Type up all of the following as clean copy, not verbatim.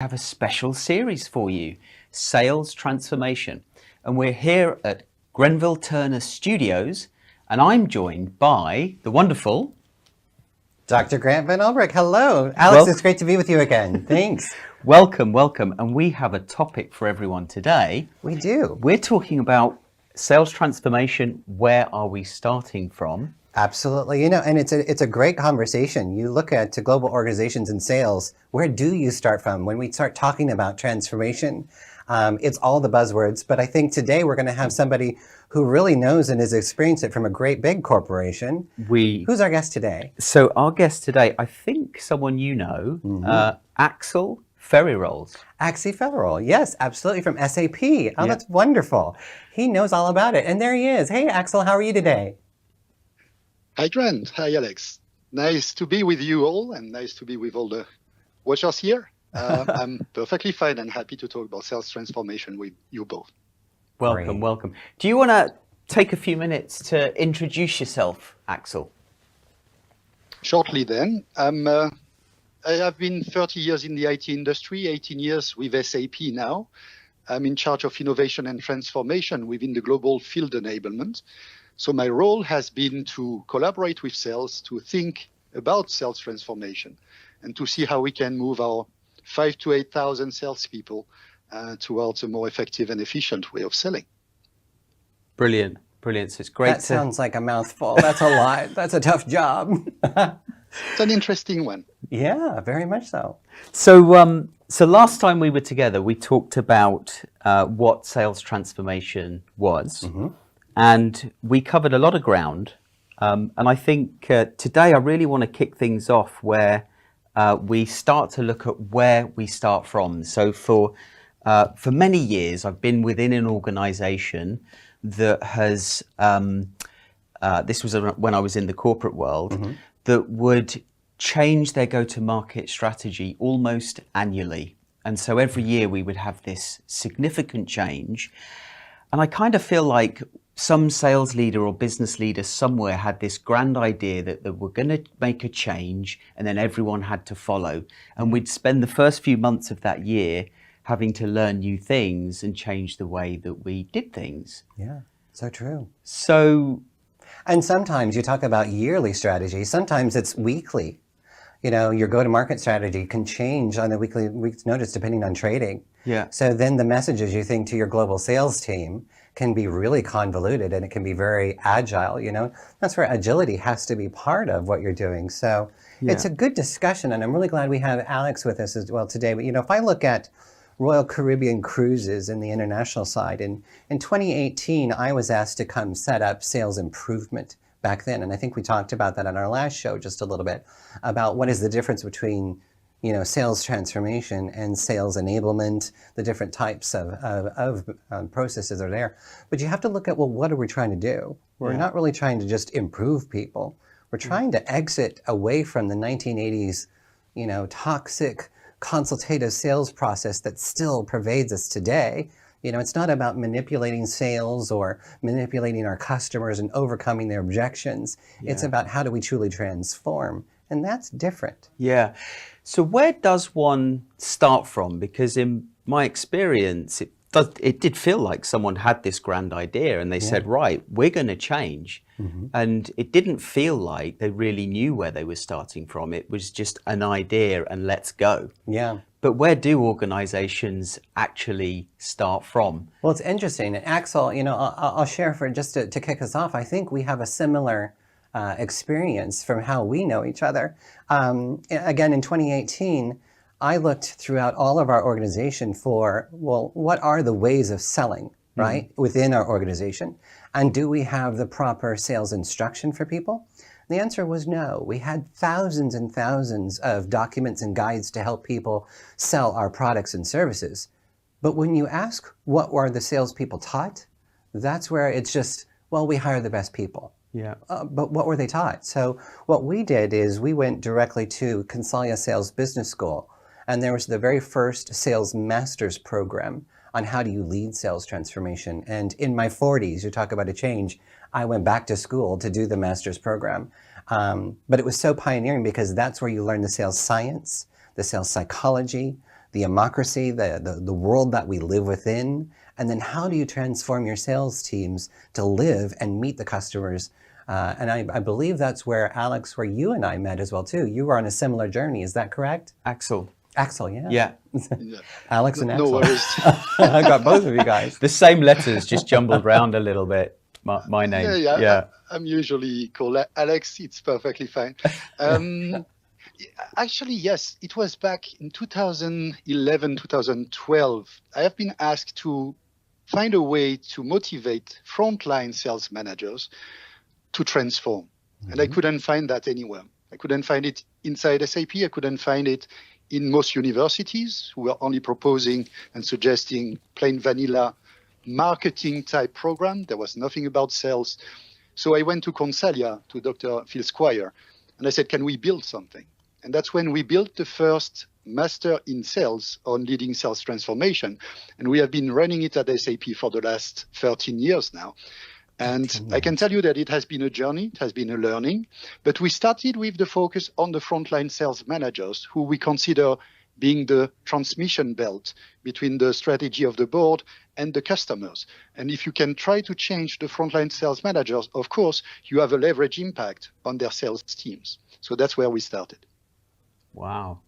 Have a special series for you, Sales Transformation. And we're here at Grenville Turner Studios, and I'm joined by the wonderful Dr. Grant Van Ulbrich. Hello. Alex, it's great to be with you again. Thanks. Welcome. And we have a topic for everyone today. We do. We're talking about sales transformation. Where are we starting from? Absolutely. And it's a great conversation. You look at global organizations in sales, where do you start from? When we start talking about transformation, it's all the buzzwords. But I think today we're going to have somebody who really knows and has experienced it from a great big corporation. Who's our guest today? So our guest today, I think someone you know, Axel Ferrerolls. Axel Ferrerolls, yes, absolutely, from SAP. Oh, Yeah. That's wonderful. He knows all about it. And there he is. Hey, Axel, how are you today? Hi, Grant. Hi, Alex. Nice to be with you all, and nice to be with all the watchers here. I'm perfectly fine and happy to talk about sales transformation with you both. Welcome. Do you want to take a few minutes to introduce yourself, Axel? Shortly then, I have been 30 years in the IT industry, 18 years with SAP now. I'm in charge of innovation and transformation within the global field enablement. So my role has been to collaborate with sales, to think about sales transformation, and to see how we can move our 5,000 to 8,000 salespeople towards a more effective and efficient way of selling. Brilliant. So it's great. That sounds like a mouthful. That's a lot. That's a tough job. It's an interesting one. Yeah, very much so. So last time we were together, we talked about what sales transformation was. And we covered a lot of ground. And I think today I really want to kick things off where we start to look at where we start from. So for many years, I've been within an organization that has, this was when I was in the corporate world, that would change their go-to-market strategy almost annually. And so every year we would have this significant change. And I kind of feel like some sales leader or business leader somewhere had this grand idea that they were going to make a change and then everyone had to follow. And we'd spend the first few months of that year having to learn new things and change the way that we did things. Yeah, so true. And sometimes you talk about yearly strategy. Sometimes it's weekly. Your go-to-market strategy can change on a week's notice depending on trading. Yeah. So then the messages you think to your global sales team can be really convoluted and it can be very agile. That's where agility has to be part of what you're doing. So It's a good discussion, and I'm really glad we have Alex with us as well today. But if I look at Royal Caribbean Cruises in the international side, in 2018, I was asked to come set up sales improvement back then. And I think we talked about that on our last show just a little bit, about what is the difference between sales transformation and sales enablement, the different types of processes are there. But you have to look at, well, what are we trying to do? We're not really trying to just improve people. We're trying to exit away from the 1980s, toxic consultative sales process that still pervades us today. It's not about manipulating sales or manipulating our customers and overcoming their objections. It's about how do we truly transform? And that's different. Yeah. So where does one start from? Because in my experience, it did feel like someone had this grand idea and they said, right, we're going to change. And it didn't feel like they really knew where they were starting from. It was just an idea and let's go. Yeah. But where do organizations actually start from? Well, it's interesting. And Axel, I'll share for just to kick us off. I think we have a similar experience from how we know each other. Again, in 2018, I looked throughout all of our organization for, well, what are the ways of selling, right, within our organization? And do we have the proper sales instruction for people? The answer was no. We had thousands and thousands of documents and guides to help people sell our products and services. But when you ask what were the salespeople taught, that's where it's just, well, we hire the best people. Yeah. But what were they taught? So what we did is we went directly to Consalia Sales Business School, and there was the very first sales master's program on how do you lead sales transformation. And in my 40s, you talk about a change, I went back to school to do the master's program. But it was so pioneering because that's where you learn the sales science, the sales psychology, the democracy, the world that we live within, and then how do you transform your sales teams to live and meet the customers? And I believe that's where, Alex, where you and I met as well too. You were on a similar journey, is that correct? Axel. Axel, yeah. Yeah. Yeah. Alex and No Axel. worries. I got both of you guys. The same letters, just jumbled round a little bit. My name. Yeah. I'm usually called Alex. It's perfectly fine. Actually, yes, it was back in 2011, 2012. I have been asked to find a way to motivate frontline sales managers to transform. And I couldn't find that anywhere. I couldn't find it inside SAP. I couldn't find it in most universities who were only proposing and suggesting plain vanilla marketing type program. There was nothing about sales. So I went to Consalia, to Dr. Phil Squire, and I said, can we build something? And that's when we built the first master in sales on leading sales transformation. And we have been running it at SAP for the last 13 years now. And I can tell you that it has been a journey, it has been a learning, but we started with the focus on the frontline sales managers, who we consider being the transmission belt between the strategy of the board and the customers. And if you can try to change the frontline sales managers, of course, you have a leverage impact on their sales teams. So that's where we started. Wow.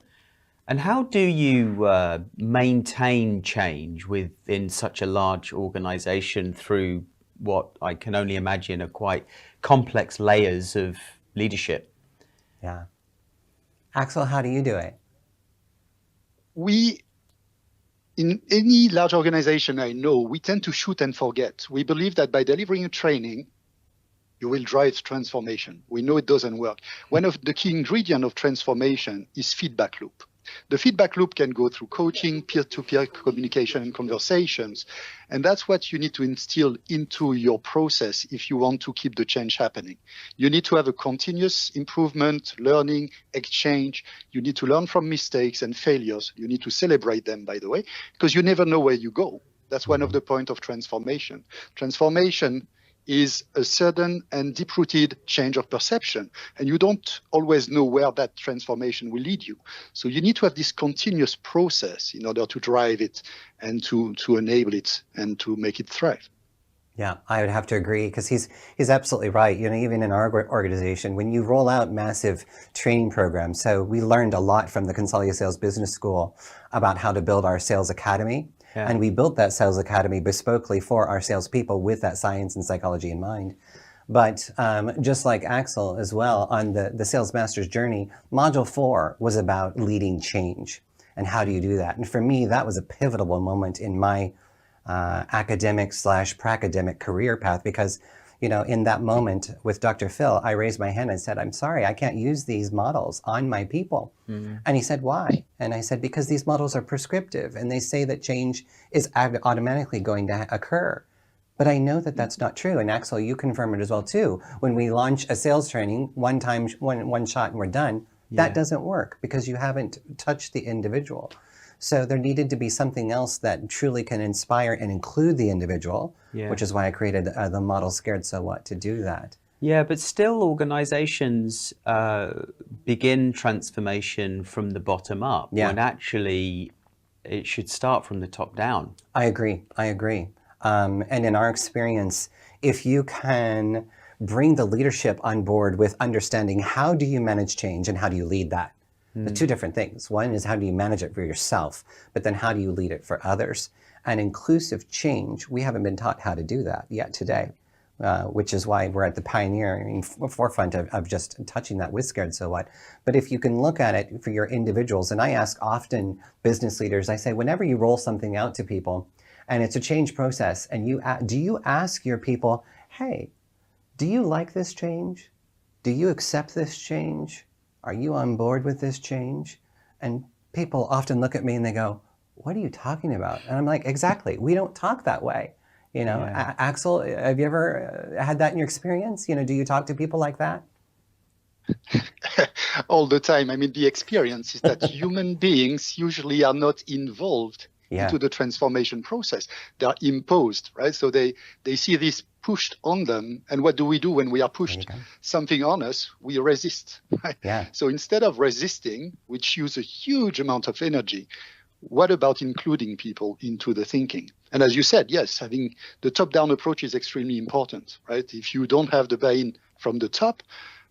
And how do you maintain change within such a large organization through what I can only imagine are quite complex layers of leadership? Yeah. Axel, how do you do it? We, in any large organization I know, we tend to shoot and forget. We believe that by delivering a training, you will drive transformation. We know it doesn't work. One of the key ingredients of transformation is feedback loop. The feedback loop can go through coaching, peer-to-peer communication and conversations. And that's what you need to instill into your process if you want to keep the change happening. You need to have a continuous improvement, learning, exchange. You need to learn from mistakes and failures. You need to celebrate them, by the way, because you never know where you go. That's one of the points of transformation. Transformation is a sudden and deep-rooted change of perception. And you don't always know where that transformation will lead you. So you need to have this continuous process in order to drive it and to enable it and to make it thrive. Yeah, I would have to agree, because he's absolutely right. You know, even in our organization, when you roll out massive training programs, so we learned a lot from the Consalia Sales Business School about how to build our sales academy. Yeah. And we built that sales academy bespokely for our salespeople with that science and psychology in mind. But just like Axel as well, on the Sales Master's Journey, Module 4 was about leading change. And how do you do that? And for me, that was a pivotal moment in my academic/pracademic career path, because, you know, in that moment with Dr. Phil, I raised my hand and said, I'm sorry, I can't use these models on my people. Mm-hmm. And he said, why? And I said, because these models are prescriptive and they say that change is automatically going to occur. But I know that that's not true. And Axel, you confirm it as well too. When we launch a sales training, one shot and we're done, that doesn't work because you haven't touched the individual. So there needed to be something else that truly can inspire and include the individual, which is why I created the model Scared So What to do that. Yeah, but still organizations begin transformation from the bottom up, when actually it should start from the top down. I agree. And in our experience, if you can bring the leadership on board with understanding how do you manage change and how do you lead that? The two different things. One is how do you manage it for yourself, but then how do you lead it for others? And inclusive change, we haven't been taught how to do that yet today, which is why we're at the pioneering forefront of just touching that with Scared So What. But if you can look at it for your individuals, and I ask often business leaders, I say, whenever you roll something out to people, and it's a change process, and do you ask your people, hey, do you like this change? Do you accept this change? Are you on board with this change? And people often look at me and they go, what are you talking about? And I'm like, exactly. We don't talk that way. You know, Axel, have you ever had that in your experience? You know, do you talk to people like that? All the time. I mean, the experience is that human beings usually are not involved into the transformation process. They are imposed, right? So they see this pushed on them. And what do we do when we are pushed something on us? We resist, right? Yeah. So instead of resisting, which use a huge amount of energy, what about including people into the thinking? And as you said, yes, having the top-down approach is extremely important, right? If you don't have the buy-in from the top,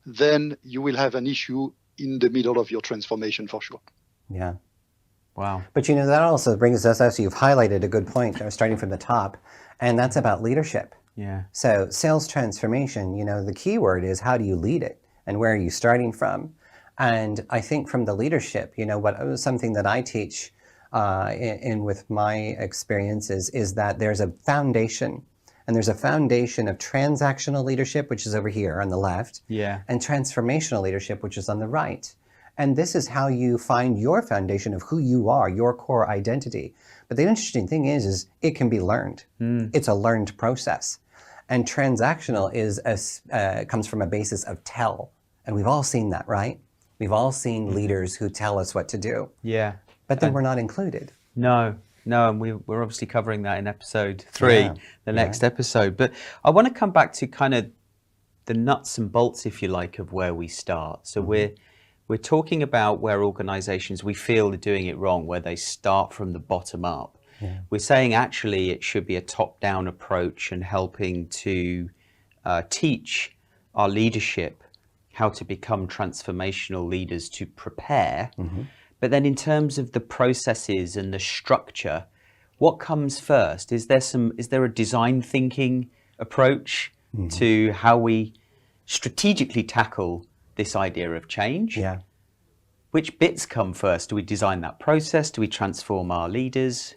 then you will have an issue in the middle of your transformation for sure. Yeah. Wow. But that also brings us, as you've highlighted a good point, starting from the top, and that's about leadership. Yeah. So sales transformation, the key word is how do you lead it and where are you starting from? And I think from the leadership, something that I teach in with my experiences is that there's a foundation. And there's a foundation of transactional leadership, which is over here on the left, and transformational leadership, which is on the right. And this is how you find your foundation of who you are, your core identity. But the interesting thing is it can be learned. It's a learned process. And transactional comes from a basis of tell. And we've all seen that, right? We've all seen leaders who tell us what to do. Yeah. But then we're not included. No, and we're obviously covering that in episode 3, the next episode. But I want to come back to kind of the nuts and bolts, if you like, of where we start. So we're talking about where organizations we feel are doing it wrong, where they start from the bottom up. Yeah. We're saying actually it should be a top-down approach and helping to teach our leadership how to become transformational leaders to prepare. But then in terms of the processes and the structure, what comes first? Is there a design thinking approach to how we strategically tackle this idea of change? Yeah. Which bits come first? Do we design that process? Do we transform our leaders?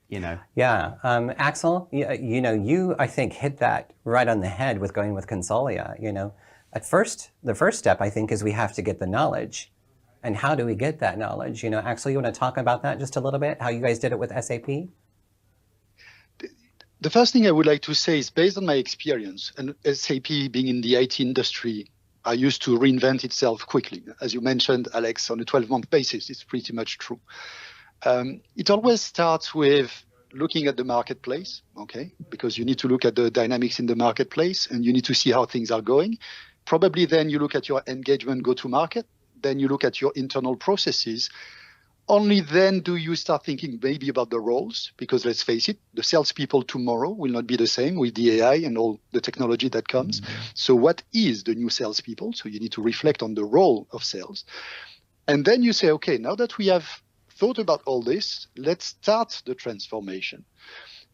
Yeah. Axel, you, I think, hit that right on the head with going with Consolia. At first, the first step, I think, is we have to get the knowledge. And how do we get that knowledge? Axel, you want to talk about that just a little bit? How you guys did it with SAP? The first thing I would like to say is based on my experience, and SAP being in the IT industry, I used to reinvent itself quickly. As you mentioned, Alex, on a 12-month basis, it's pretty much true. It always starts with looking at the marketplace, okay? Because you need to look at the dynamics in the marketplace and you need to see how things are going. Probably then you look at your engagement go-to-market, then you look at your internal processes. Only then do you start thinking maybe about the roles, because let's face it, the salespeople tomorrow will not be the same with the AI and all the technology that comes. So what is the new salespeople? So you need to reflect on the role of sales. And then you say, okay, now that we have thought about all this, let's start the transformation.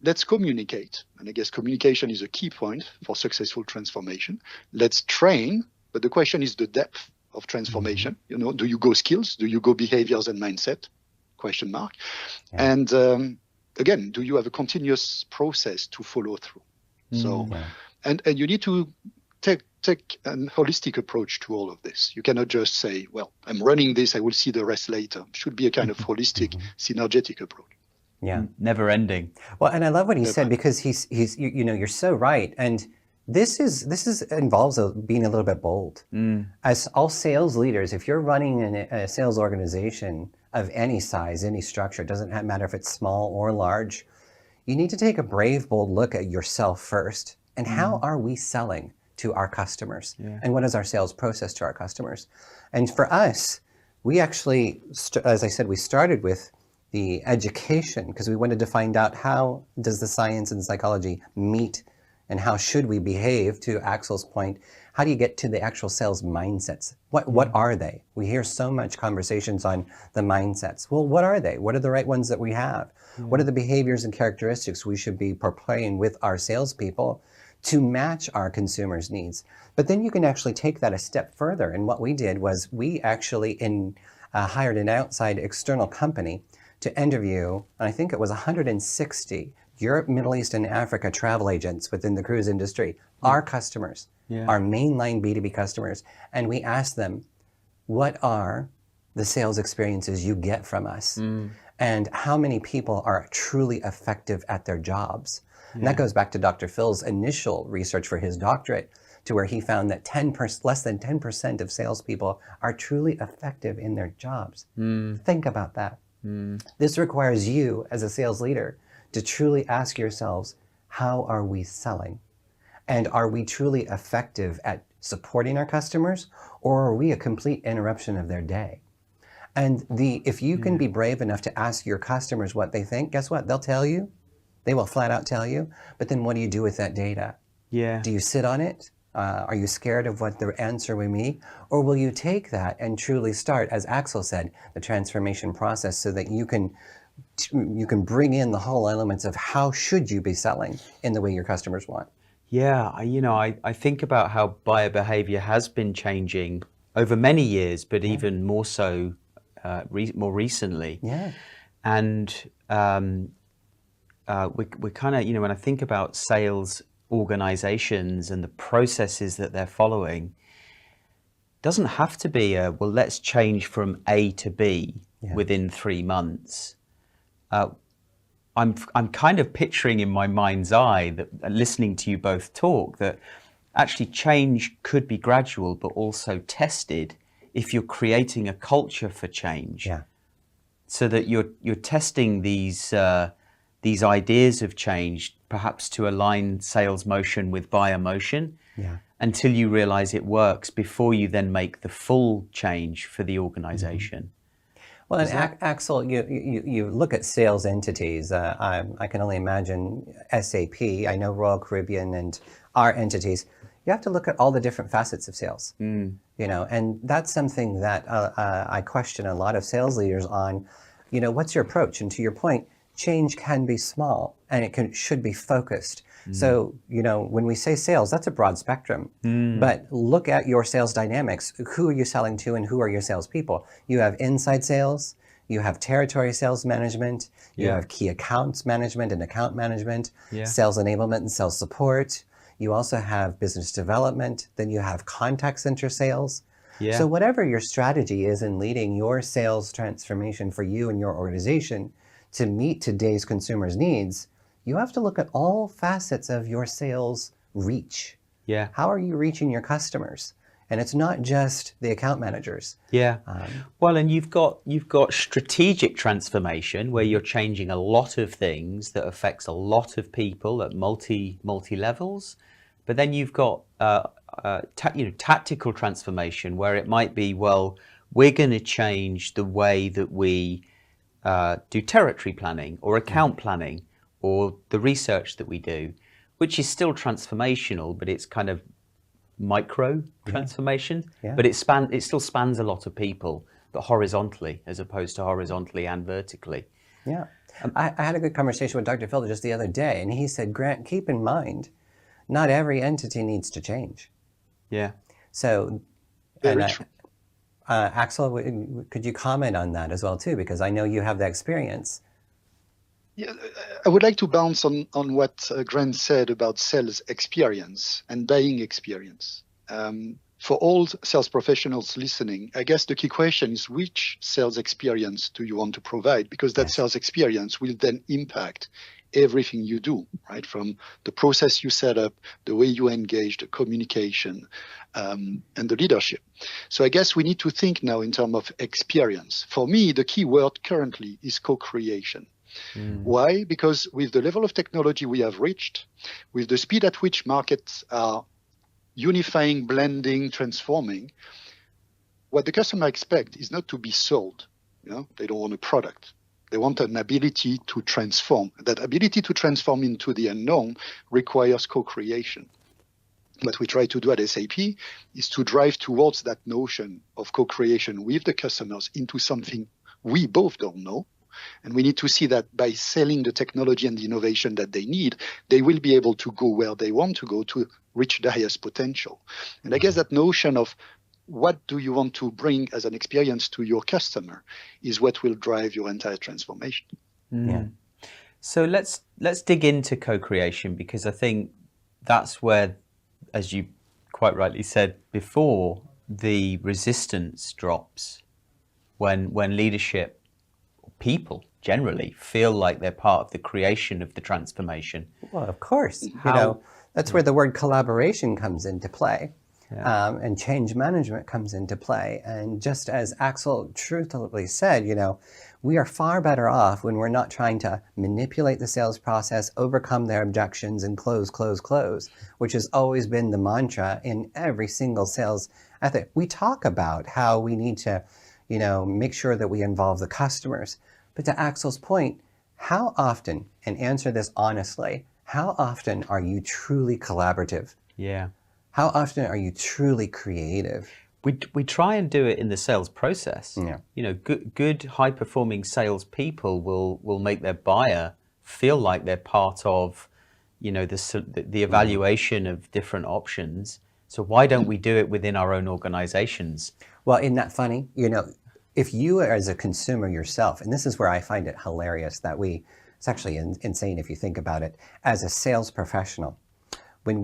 Let's communicate. And I guess communication is a key point for successful transformation. Let's train, but the question is the depth of transformation. Do you go skills? Do you go behaviors and mindset? Question mark. Yeah. And again, do you have a continuous process to follow through? So, and you need to take a holistic approach to all of this. You cannot just say, well, I'm running this, I will see the rest later. It should be a kind of holistic, synergetic approach. Yeah. Never ending. Well, and I love what he said, because he's you're so right. And this involves being a little bit bold. As all sales leaders, if you're running a sales organization of any size, any structure, it doesn't matter if it's small or large, you need to take a brave, bold look at yourself first. And how are we selling to our customers? And what is our sales process to our customers? And for us, we actually, as I said, we started with the education because we wanted to find out how does the science and psychology meet and how should we behave, to Axel's point. How do you get to the actual sales mindsets? What are they? We hear so much conversations on the mindsets. Well, what are they? What are the right ones that we have? What are the behaviors and characteristics we should be portraying with our salespeople to match our consumers' needs? But then you can actually take that a step further. And what we did was we actually hired an outside external company to interview, and I think it was 160 Europe, Middle East, and Africa travel agents within the cruise industry, our customers, our mainline B2B customers. And we asked them, what are the sales experiences you get from us? And how many people are truly effective at their jobs? And that goes back to Dr. Phil's initial research for his doctorate, to where he found that less than 10% of salespeople are truly effective in their jobs. Think about that. This requires you as a sales leader to truly ask yourselves, how are we selling? And are we truly effective at supporting our customers, or are we a complete interruption of their day? And if you can be brave enough to ask your customers what they think, guess what? They'll tell you. They will flat out tell you. But then what do you do with that data? Yeah. Do you sit on it? Are you scared of what the answer will be? Or will you take that and truly start, as Axel said, the transformation process so that you can bring in the whole elements of how should you be selling in the way your customers want? Yeah, I think about how buyer behavior has been changing over many years, but even more so more recently. Yeah. And we kind of, when I think about sales organizations and the processes that they're following, doesn't have to be well, let's change from A to B within 3 months. I'm kind of picturing in my mind's eye that listening to you both talk that actually change could be gradual, but also tested if you're creating a culture for change. Yeah. So that you're testing these ideas of change, perhaps to align sales motion with buyer motion, until you realize it works before you then make the full change for the organization. Well, and Axel, you look at sales entities. I can only imagine SAP. I know Royal Caribbean and our entities. You have to look at all the different facets of sales. And that's something that I question a lot of sales leaders on. What's your approach? And to your point, change can be small and it should be focused. So, when we say sales, that's a broad spectrum. But look at your sales dynamics. Who are you selling to and who are your salespeople? You have inside sales, you have territory sales management, you have key accounts management and account management, sales enablement and sales support. You also have business development, then you have contact center sales. So whatever your strategy is in leading your sales transformation for you and your organization to meet today's consumers' needs, you have to look at all facets of your sales reach. How are you reaching your customers? And it's not just the account managers. Well, and you've got strategic transformation where you're changing a lot of things that affects a lot of people at multi levels. But then you've got tactical transformation where it might be, well, we're going to change the way that we do territory planning or account planning or the research that we do, which is still transformational, but it's kind of micro transformation. But it still spans a lot of people, but horizontally as opposed to horizontally and vertically. I had a good conversation with Dr. Phil just the other day, and he said, Grant, keep in mind, not every entity needs to change. So, Very true. Axel, could you comment on that as well too? Because I know you have the experience. I would like to bounce on what Grant said about sales experience and buying experience. For all sales professionals listening, I guess the key question is which sales experience do you want to provide? Because that sales experience will then impact everything you do, right? From the process you set up, the way you engage, the communication, and the leadership. So I guess we need to think now in terms of experience. For me, the key word currently is co-creation. Why? Because with the level of technology we have reached, with the speed at which markets are unifying, blending, transforming, what the customer expects is not to be sold. They don't want a product. They want an ability to transform. That ability to transform into the unknown requires co-creation. What we try to do at SAP is to drive towards that notion of co-creation with the customers into something we both don't know. And we need to see that by selling the technology and the innovation that they need, they will be able to go where they want to go to reach the highest potential. And I guess that notion of what do you want to bring as an experience to your customer is what will drive your entire transformation. So let's dig into co-creation, because I think that's where, as you quite rightly said before, the resistance drops when leadership, people generally, feel like they're part of the creation of the transformation. Well, of course. That's where the word collaboration comes into play. And change management comes into play. And just as Axel truthfully said, we are far better off when we're not trying to manipulate the sales process, overcome their objections, and close, which has always been the mantra in every single sales ethic. We talk about how we need to, make sure that we involve the customers. But to Axel's point, how often, and answer this honestly, how often are you truly collaborative? Yeah. How often are you truly creative? We try and do it in the sales process. Yeah. Good high-performing salespeople will make their buyer feel like they're part of, the evaluation of different options. So why don't we do it within our own organizations? Well, isn't that funny? If you as a consumer yourself, and this is where I find it hilarious that it's actually insane if you think about it, as a sales professional, when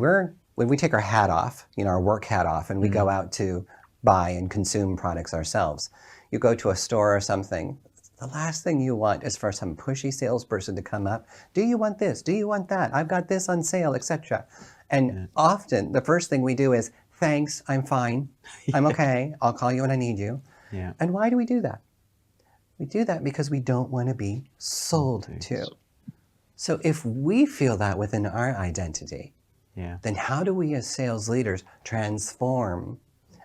we take our hat off, our work hat off, and we go out to buy and consume products ourselves, you go to a store or something, the last thing you want is for some pushy salesperson to come up. Do you want this? Do you want that? I've got this on sale, etc. And often the first thing we do is, thanks, I'm fine. I'm okay. I'll call you when I need you. Yeah. And why do we do that? We do that because we don't want to be sold to. So if we feel that within our identity, then how do we as sales leaders transform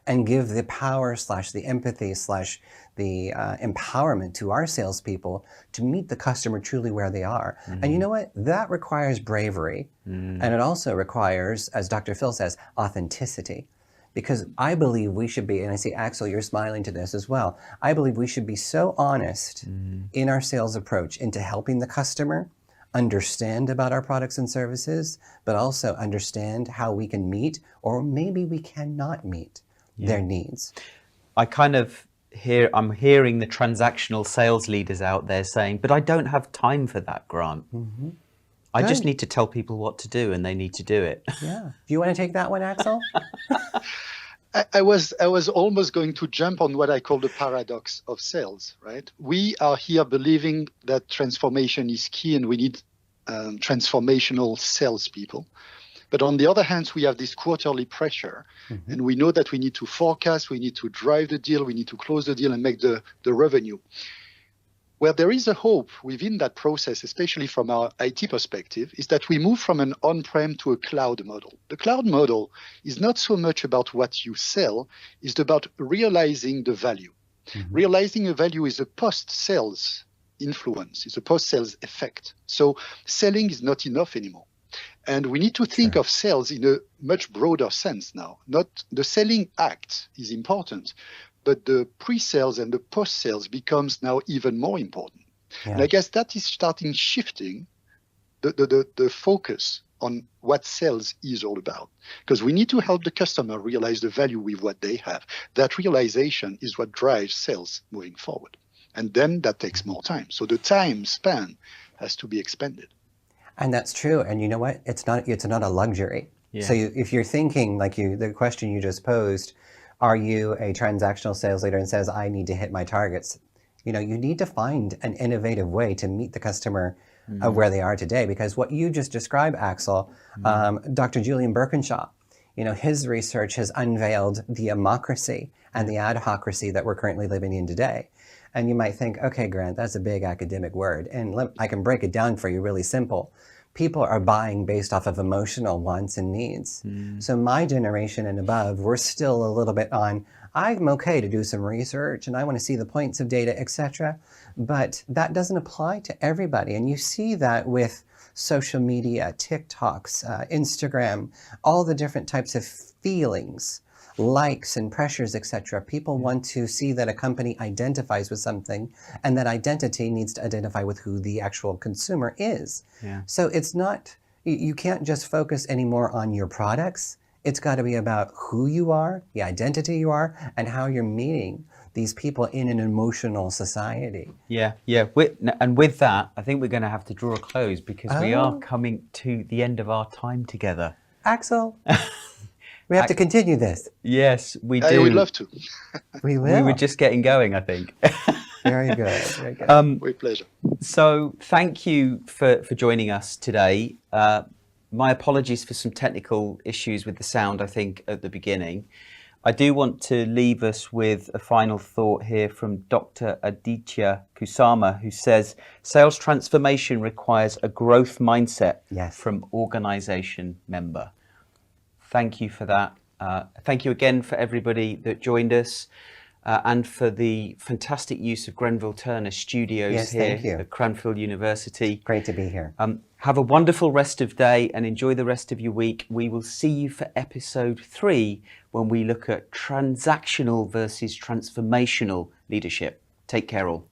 and give the power / the empathy / the empowerment to our salespeople to meet the customer truly where they are? And you know what? That requires bravery. And it also requires, as Dr. Phil says, authenticity. Because I believe we should be, and I see Axel, you're smiling to this as well, I believe we should be so honest in our sales approach into helping the customer understand about our products and services, but also understand how we can meet, or maybe we cannot meet their needs. I'm hearing the transactional sales leaders out there saying, but I don't have time for that, Grant. I just need to tell people what to do and they need to do it. Yeah. Do you want to take that one, Axel? I was almost going to jump on what I call the paradox of sales, right? We are here believing that transformation is key and we need transformational salespeople. But on the other hand, we have this quarterly pressure, and we know that we need to forecast, we need to drive the deal, we need to close the deal and make the revenue. Where there is a hope within that process, especially from our IT perspective, is that we move from an on-prem to a cloud model. The cloud model is not so much about what you sell, it's about realizing the value. Realizing a value is a post-sales influence, it's a post-sales effect. So selling is not enough anymore. And we need to think of sales in a much broader sense now. Not the selling act is important, but the pre-sales and the post-sales becomes now even more important. And I guess that is starting shifting the focus on what sales is all about. Because we need to help the customer realize the value with what they have. That realization is what drives sales moving forward. And then that takes more time. So the time span has to be expanded. And that's true. And you know what? It's not a luxury. So if you're thinking like the question you just posed, are you a transactional sales leader and says, I need to hit my targets? You need to find an innovative way to meet the customer of where they are today. Because what you just described, Axel, Dr. Julian Birkinshaw, his research has unveiled the amocracy and the adhocracy that we're currently living in today. And you might think, okay, Grant, that's a big academic word. And I can break it down for you really simple. People are buying based off of emotional wants and needs. So my generation and above, we're still a little bit on, I'm okay to do some research and I want to see the points of data, etc. But that doesn't apply to everybody. And you see that with social media, TikToks, Instagram, all the different types of feelings, likes and pressures, etc. People want to see that a company identifies with something, and that identity needs to identify with who the actual consumer is. So it's not, you can't just focus anymore on your products. It's got to be about who you are, the identity you are, and how you're meeting these people in an emotional society. And with that, I think we're going to have to draw a close because we are coming to the end of our time together. Axel, we have to continue this. Yes, we do. I would love to. We will. We were just getting going, I think. Very good. Very good. With pleasure. So thank you for joining us today. My apologies for some technical issues with the sound, I think, at the beginning. I do want to leave us with a final thought here from Dr. Aditya Kusama, who says, sales transformation requires a growth mindset from organization member. Thank you for that. Thank you again for everybody that joined us. and for the fantastic use of Grenville Turner Studios Yes, here thank you. at Cranfield University. Great to be here. Have a wonderful rest of day and enjoy the rest of your week. We will see you for episode 3 when we look at transactional versus transformational leadership. Take care all.